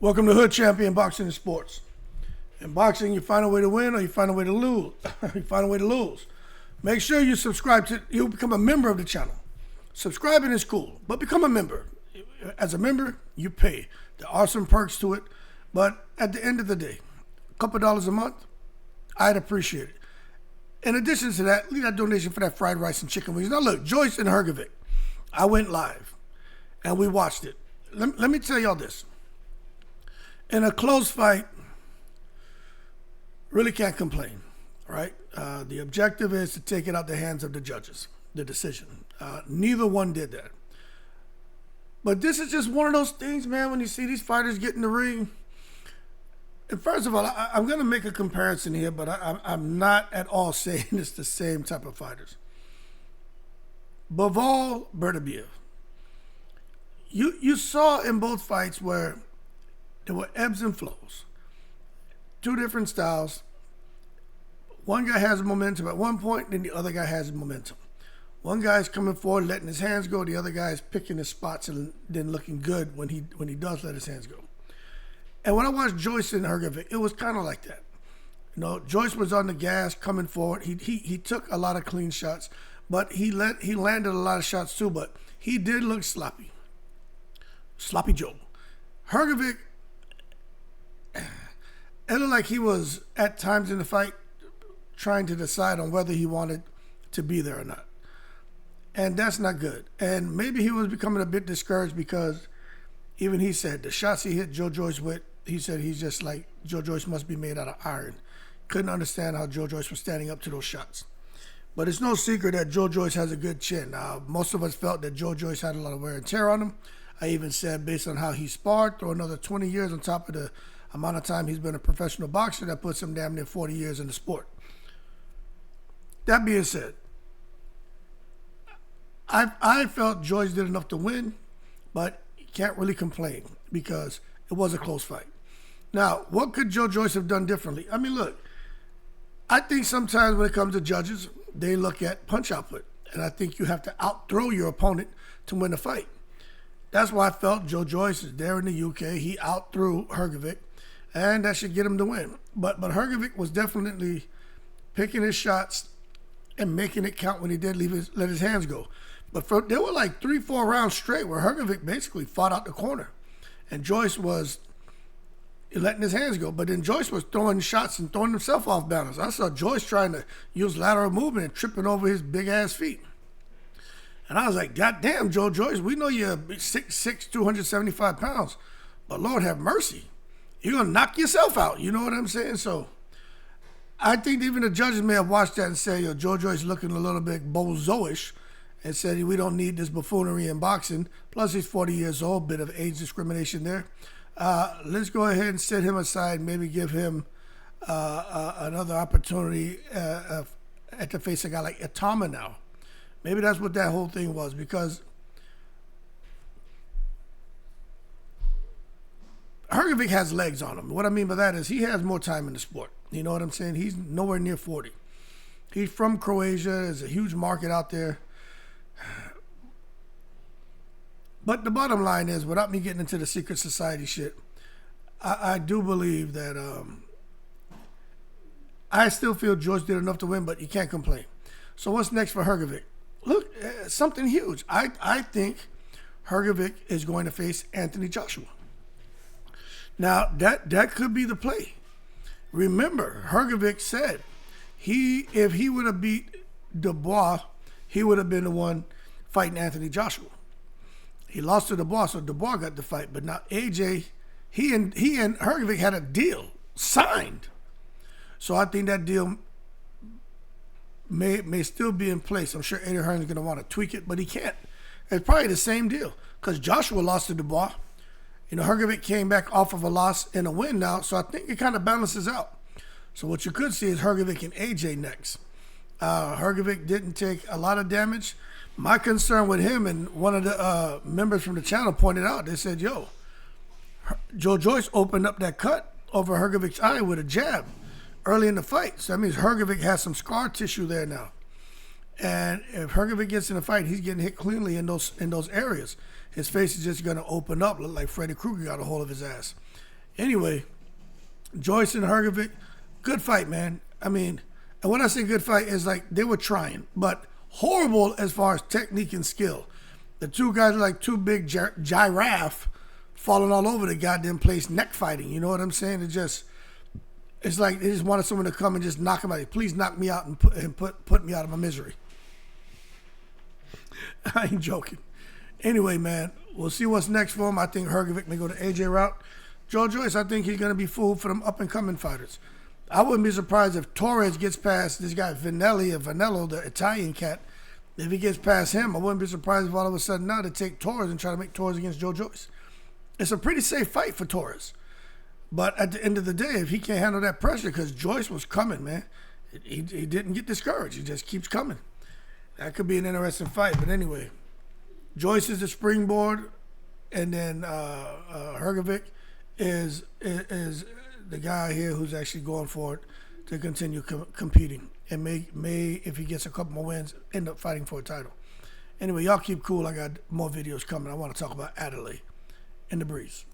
Welcome to Hood Champion Boxing and Sports. In boxing, you find a way to win or you find a way to lose. You find a way to lose. Make sure you subscribe you become a member of the channel. Subscribing is cool, but become a member. As a member, you pay. There are some perks to it, but at the end of the day, a couple dollars a month, I'd appreciate it. In addition to that, leave that donation for that fried rice and chicken wings. Now look, Joyce and Hrgovic, I went live and we watched it. Let me tell y'all this. In a close fight, really can't complain, right? The objective is to take it out the hands of the judges, the decision. Neither one did that. But this is just one of those things, man, when you see these fighters get in the ring. And first of all, I'm going to make a comparison here, but I'm not at all saying it's the same type of fighters. Bivol, Bertobiev. You saw in both fights where there were ebbs and flows. Two different styles. One guy has momentum at one point, then the other guy has momentum. One guy's coming forward, letting his hands go. The other guy's picking his spots and then looking good when he does let his hands go. And when I watched Joyce and Hrgovic, it was kind of like that. You know, Joyce was on the gas, coming forward. He took a lot of clean shots, but he landed a lot of shots too. But he did look sloppy Joe. Hrgovic, it looked like he was at times in the fight trying to decide on whether he wanted to be there or not. And that's not good. And maybe he was becoming a bit discouraged because even he said the shots he hit Joe Joyce with, he said he's just like, Joe Joyce must be made out of iron. Couldn't understand how Joe Joyce was standing up to those shots. But it's no secret that Joe Joyce has a good chin. Most of us felt that Joe Joyce had a lot of wear and tear on him. I even said based on how he sparred, throw another 20 years on top of the amount of time he's been a professional boxer, that puts him damn near 40 years in the sport. That being said, I felt Joyce did enough to win, but you can't really complain because it was a close fight. Now, what could Joe Joyce have done differently? I mean, look, I think sometimes when it comes to judges, they look at punch output, and I think you have to outthrow your opponent to win a fight. That's why I felt Joe Joyce is there in the UK. He outthrew Hrgovic, and that should get him to win. But Hrgovic was definitely picking his shots and making it count when he did let his hands go. But there were like 3-4 rounds straight where Hrgovic basically fought out the corner. And Joyce was letting his hands go. But then Joyce was throwing shots and throwing himself off balance. I saw Joyce trying to use lateral movement and tripping over his big-ass feet. And I was like, God damn, Joe Joyce, we know you're 6'6", 275 pounds. But Lord have mercy. You're going to knock yourself out. You know what I'm saying? So I think even the judges may have watched that and said, yo, Joe Joyce looking a little bit bozo-ish, and said we don't need this buffoonery in boxing. Plus he's 40 years old, bit of age discrimination there. Let's go ahead and set him aside, maybe give him another opportunity at the face of a guy like Itauma now. Maybe that's what that whole thing was, because Hrgovic has legs on him. What I mean by that is he has more time in the sport. You know what I'm saying? He's nowhere near 40. He's from Croatia. There's a huge market out there. But the bottom line is, without me getting into the secret society shit, I do believe that I still feel Joyce did enough to win, but you can't complain. So what's next for Hrgovic? Look, something huge. I think Hrgovic is going to face Anthony Joshua. Now, that could be the play. Remember, Hrgovic said if he would have beat Dubois, he would have been the one fighting Anthony Joshua. He lost to Dubois, so Dubois got the fight. But now AJ, he and Hrgovic had a deal signed. So I think that deal may still be in place. I'm sure Eddie Hearn's going to want to tweak it, but he can't. It's probably the same deal because Joshua lost to Dubois. You know, Hrgovic came back off of a loss and a win now, so I think it kind of balances out. So what you could see is Hrgovic and AJ next. Hrgovic didn't take a lot of damage. My concern with him, and one of the members from the channel pointed out, they said, yo, Joe Joyce opened up that cut over Hrgovic's eye with a jab early in the fight. So that means Hrgovic has some scar tissue there now. And if Hrgovic gets in a fight, he's getting hit cleanly in those areas. His face is just going to open up, look like Freddy Krueger got a hold of his ass. Anyway, Joyce and Hrgovic, good fight, man. I mean, and when I say good fight, it's like they were trying, but horrible as far as technique and skill. The two guys are like two big giraffe falling all over the goddamn place, neck fighting. You know what I'm saying? It's like they just wanted someone to come and just knock him out. Please knock me out and put me out of my misery. I ain't joking. Anyway, man, we'll see what's next for him. I think Hrgovic may go to AJ route. Joe Joyce, I think he's going to be food for them up-and-coming fighters. I wouldn't be surprised if Torres gets past this guy Vanello, the Italian cat. If he gets past him, I wouldn't be surprised if all of a sudden now they take Torres and try to make Torres against Joe Joyce. It's a pretty safe fight for Torres. But at the end of the day, if he can't handle that pressure, because Joyce was coming, man, he didn't get discouraged. He just keeps coming. That could be an interesting fight. But anyway, Joyce is the springboard, and then Hrgovic is the guy here who's actually going for it to continue competing and may, if he gets a couple more wins, end up fighting for a title. Anyway, y'all keep cool. I got more videos coming. I want to talk about Adelaide in the breeze.